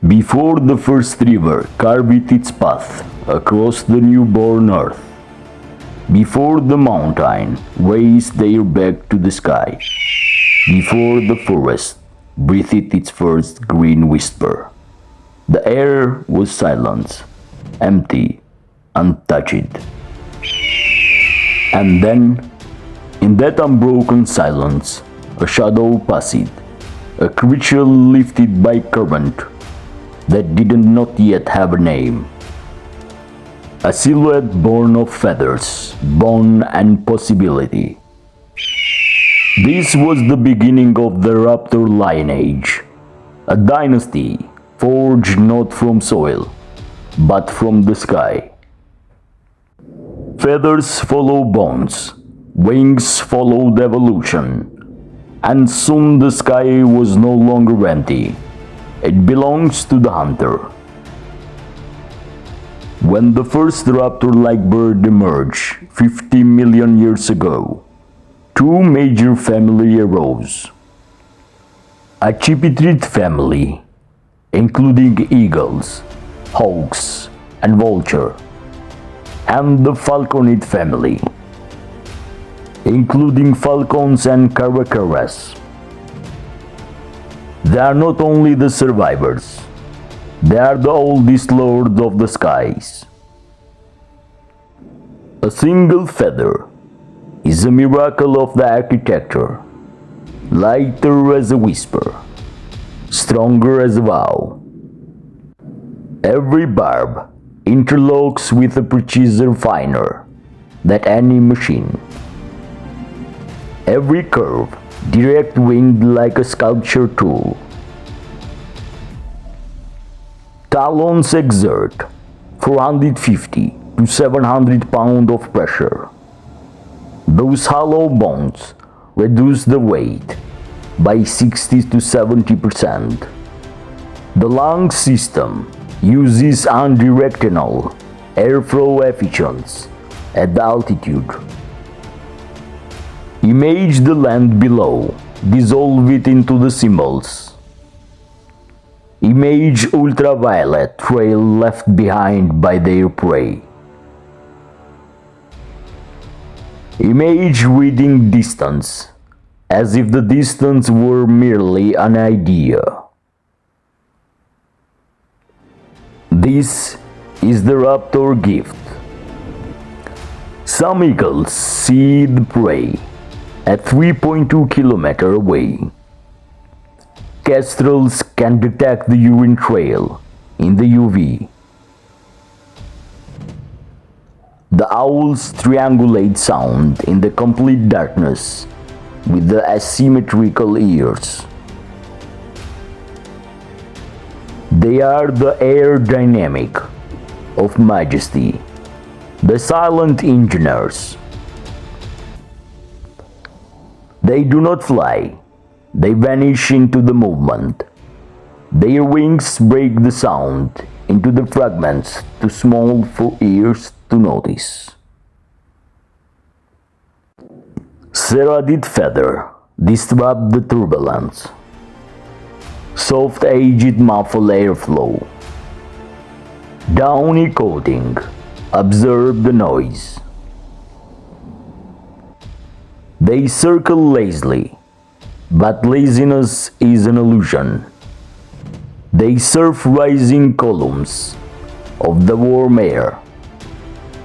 Before the first river carved its path across the newborn earth, before the mountain raised their back to the sky, before the forest breathed its first green whisper, the air was silent, empty, untouched. And then, in that unbroken silence, a shadow passed, a creature lifted by current that did not yet have a name. A silhouette born of feathers, bone and possibility. This was the beginning of the raptor lineage, a dynasty forged not from soil, but from the sky. Feathers follow bones, wings followed evolution, and soon the sky was no longer empty. It belongs to the hunter. When the first raptor-like bird emerged 50 million years ago, two major families arose. A chipitrid family, including eagles, hawks, and vulture, and the falconid family, including falcons and caracaras. They are not only the survivors, they are the oldest lords of the skies. A single feather is a miracle of the architecture, lighter as a whisper, stronger as a vow. Every barb interlocks with a precision finer than any machine. Every curve direct winged like a sculpture tool. Talons exert 450 to 700 pounds of pressure. Those hollow bones reduce the weight by 60 to 70%. The lung system uses unidirectional airflow efficiency at altitude. Image the land below, dissolve it into the symbols. Image ultraviolet trail left behind by their prey. Image reading distance, as if the distance were merely an idea. This is the raptor gift. Some eagles see the prey at 3.2 kilometers away. Kestrels can detect the urine trail in the UV. The owls triangulate sound in the complete darkness with the asymmetrical ears. They are the aerodynamic of majesty, the silent engineers. They do not fly, they vanish into the movement. Their wings break the sound into the fragments too small for ears to notice. Serrated feather disrupt the turbulence. Soft aged muffle airflow. Downy coating absorb the noise. They circle lazily, but laziness is an illusion. They surf rising columns of the warm air,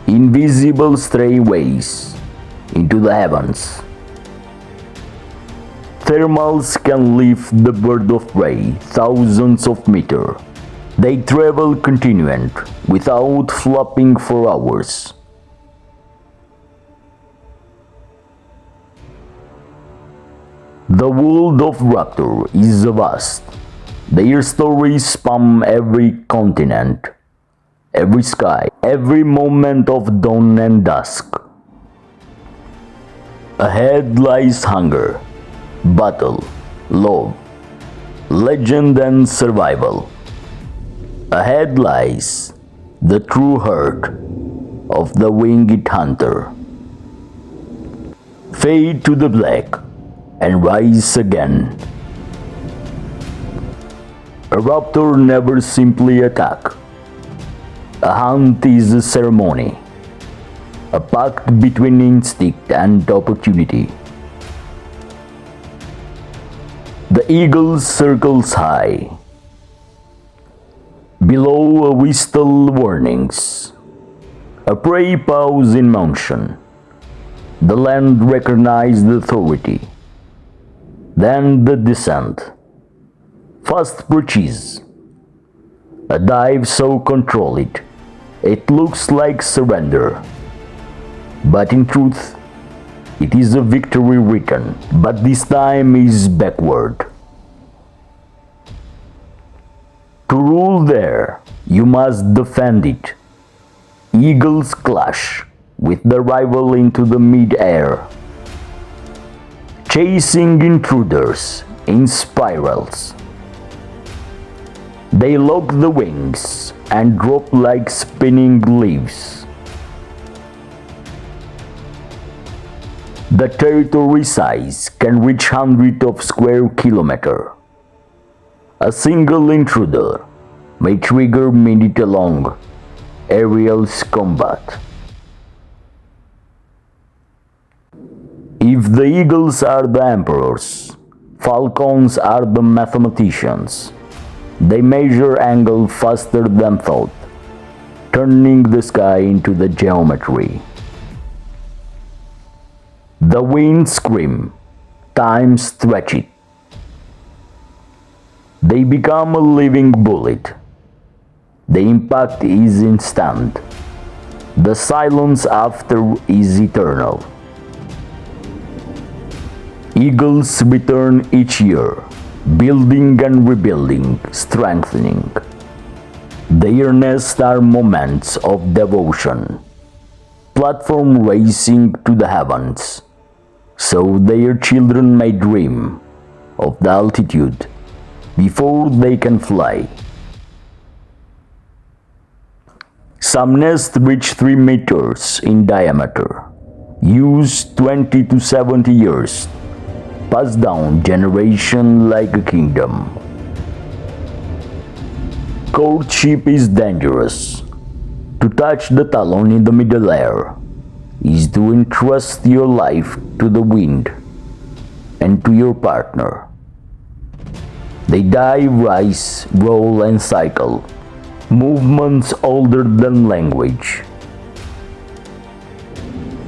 invisible strayways into the heavens. Thermals can lift the bird of prey thousands of meters. They travel continuant without flapping for hours. The world of raptor is vast. Their stories span every continent, every sky, every moment of dawn and dusk. Ahead lies hunger, battle, love, legend and survival. Ahead lies the true heart of the winged hunter. Fade to the black and rise again. A raptor never simply attack. A hunt is a ceremony, a pact between instinct and opportunity. The eagle circles high. Below a whistle warnings. A prey pause in motion. The land recognized authority. Then the descent. Fast purchase. A dive so controlled, it looks like surrender. But in truth, it is a victory written, but this time is backward. To rule there, you must defend it. Eagles clash with the rival into the mid-air, chasing intruders in spirals. They lock the wings and drop like spinning leaves. The territory size can reach hundreds of square kilometers. A single intruder may trigger minute-long aerial combat. If the eagles are the emperors, falcons are the mathematicians. They measure angle faster than thought, turning the sky into the geometry. The winds scream, time stretch it. They become a living bullet. The impact is instant. The silence after is eternal. Eagles return each year, building and rebuilding, strengthening. Their nests are moments of devotion, platform racing to the heavens, so their children may dream of the altitude before they can fly. Some nests reach 3 meters in diameter, use 20 to 70 years, passed down generation like a kingdom. Courtship is dangerous. To touch the talon in the middle air is to entrust your life to the wind and to your partner. They dive, rise, roll and cycle, movements older than language.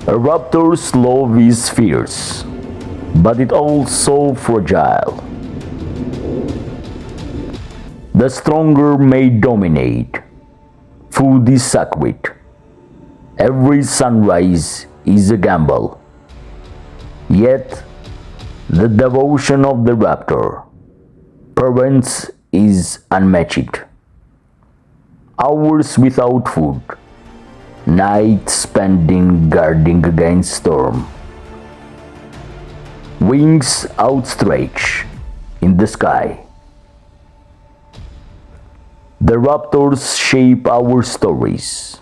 A raptor's love is fierce, but it also fragile. The stronger may dominate. Food is sacred. Every sunrise is a gamble. Yet, the devotion of the raptor parents is unmatched. Hours without food, nights spending guarding against storm. Wings outstretched in the sky. The raptors shape our stories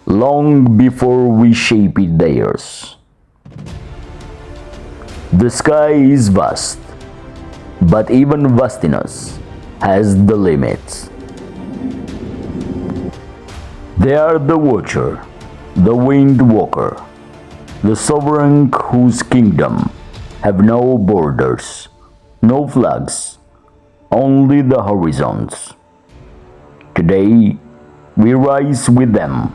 long before we shape it theirs. The sky is vast, but even vastness has the limits. They are the watcher, the wind walker, the sovereign whose kingdom have no borders, no flags, only the horizons. Today, we rise with them.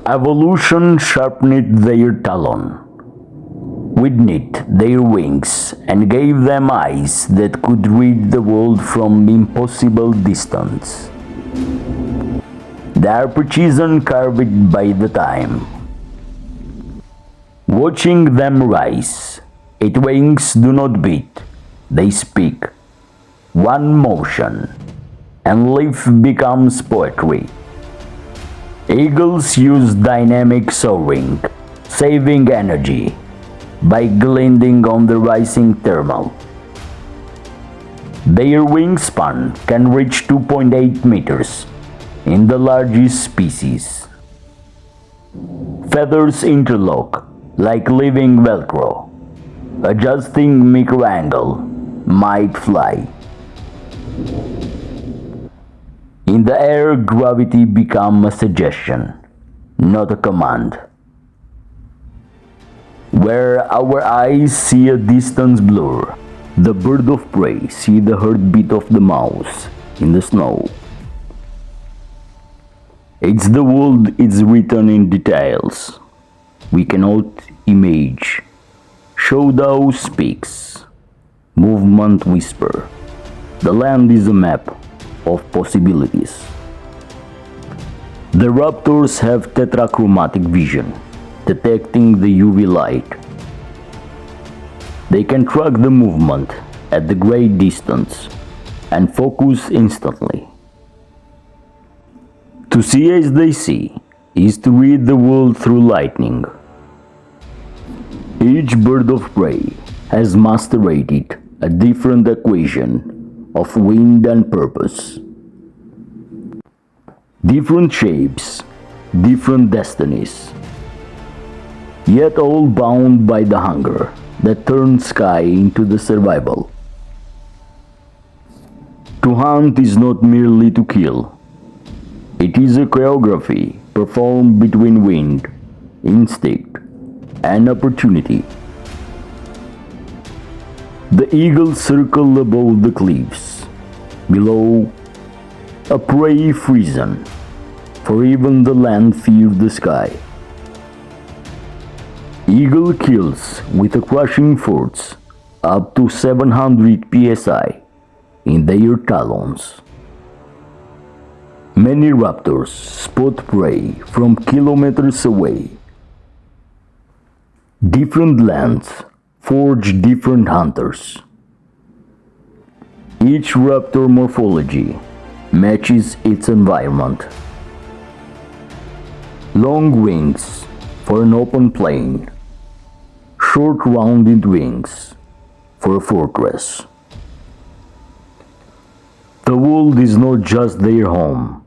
Evolution sharpened their talon, widened their wings, and gave them eyes that could read the world from impossible distance. Their precision carved by the time. Watching them rise, Its wings do not beat, they speak. One motion, and life becomes poetry. Eagles use dynamic soaring, saving energy by gliding on the rising thermal. Their wingspan can reach 2.8 meters in the largest species. Feathers interlock like living Velcro. Adjusting micro-angle might fly. In the air, gravity becomes a suggestion, not a command. Where our eyes see a distance blur, the bird of prey see the heartbeat of the mouse in the snow. It's the world is written in details. We cannot image. Shadow speaks. Movement whisper. The land is a map of possibilities. The raptors have tetrachromatic vision, detecting the UV light. They can track the movement at the great distance and focus instantly. To see as they see is to read the world through lightning. Each bird of prey has mastered a different equation of wind and purpose. Different shapes, different destinies, yet all bound by the hunger that turns sky into the survival. To hunt is not merely to kill. It is a choreography performed between wind, instinct, and opportunity. The eagles circle above the cliffs. Below, a prey frozen, for even the land fears the sky. Eagle kills with a crushing force up to 700 psi in their talons. Many raptors spot prey from kilometers away. Different lands forge different hunters. Each raptor morphology matches its environment. Long wings for an open plain, short rounded wings for a fortress. The world is not just their home,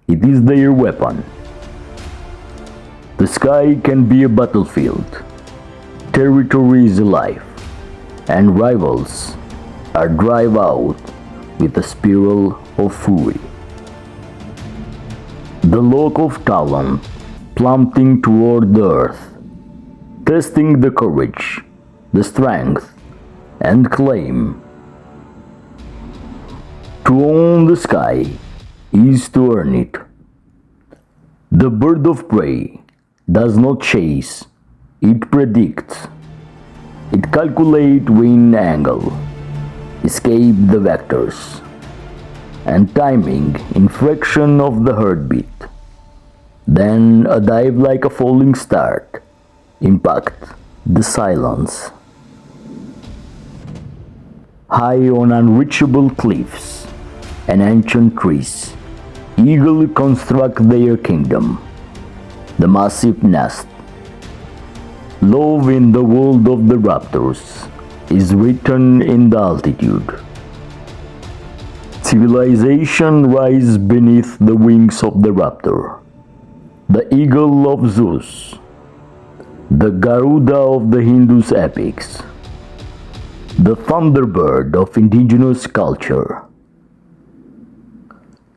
it is their weapon. The sky can be a battlefield, territory is alive, and rivals are drive out with a spiral of fury. The lock of talon plummeting toward the earth, testing the courage, the strength, and claim. To own the sky is to earn it. The bird of prey does not chase, it predicts. It calculates wind angle, escape the vectors, and timing in fraction of the heartbeat. Then a dive like a falling star, impact the silence. High on unreachable cliffs and ancient trees, eagles construct their kingdom, the massive nest. Love in the world of the raptors is written in the altitude. Civilization rises beneath the wings of the raptor, the eagle of Zeus, the Garuda of the Hindu's epics, the thunderbird of indigenous culture.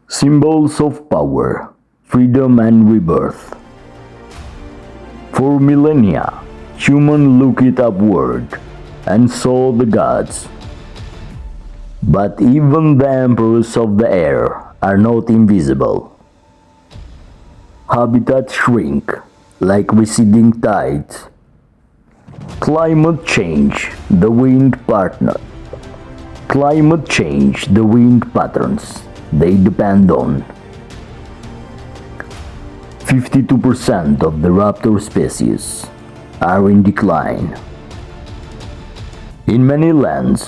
Symbols of power, freedom, and rebirth. For millennia, humans looked upward and saw the gods. But even the emperors of the air are not invisible. Habitats shrink like receding tides. Climate change, the wind patterns they depend on. 52% of the raptor species are in decline. In many lands,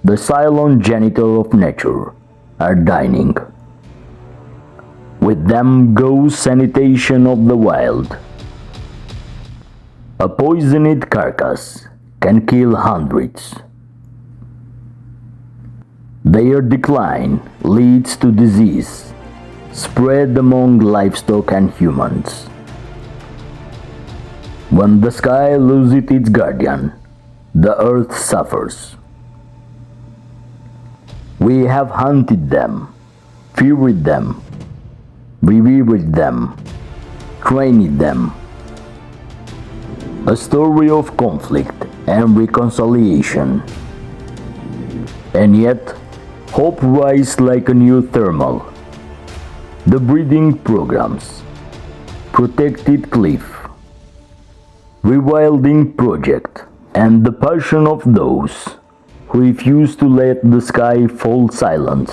the silent janitor of nature are dining. With them goes sanitation of the wild. A poisoned carcass can kill hundreds. Their decline leads to disease spread among livestock and humans. When the sky loses its guardian, the earth suffers. We have hunted them, feared them, revered them, trained them. A story of conflict and reconciliation. And yet, hope rises like a new thermal. The breeding programs, protected cliff, rewilding project, and the passion of those who refuse to let the sky fall silent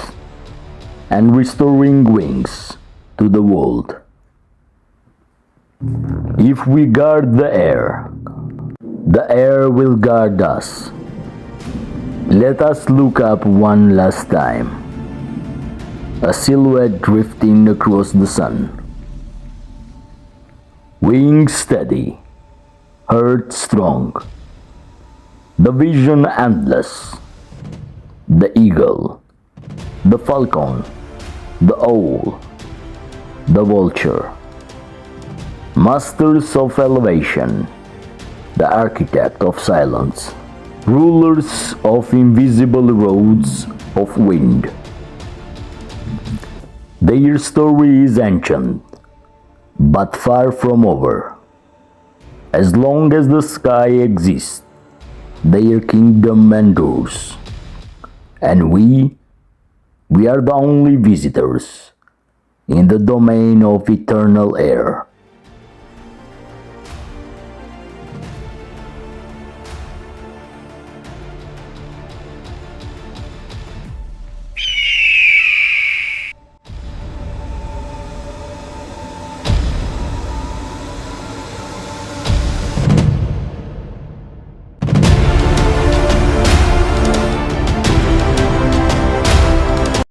and restoring wings to the world. If we guard the air will guard us. Let us look up one last time. A silhouette drifting across the sun. Wings steady, heart strong. The vision endless. The eagle, the falcon, the owl, the vulture. Masters of elevation, the architect of silence, rulers of invisible roads of wind. Their story is ancient, but far from over. As long as the sky exists, their kingdom endures. And we are the only visitors in the domain of eternal air.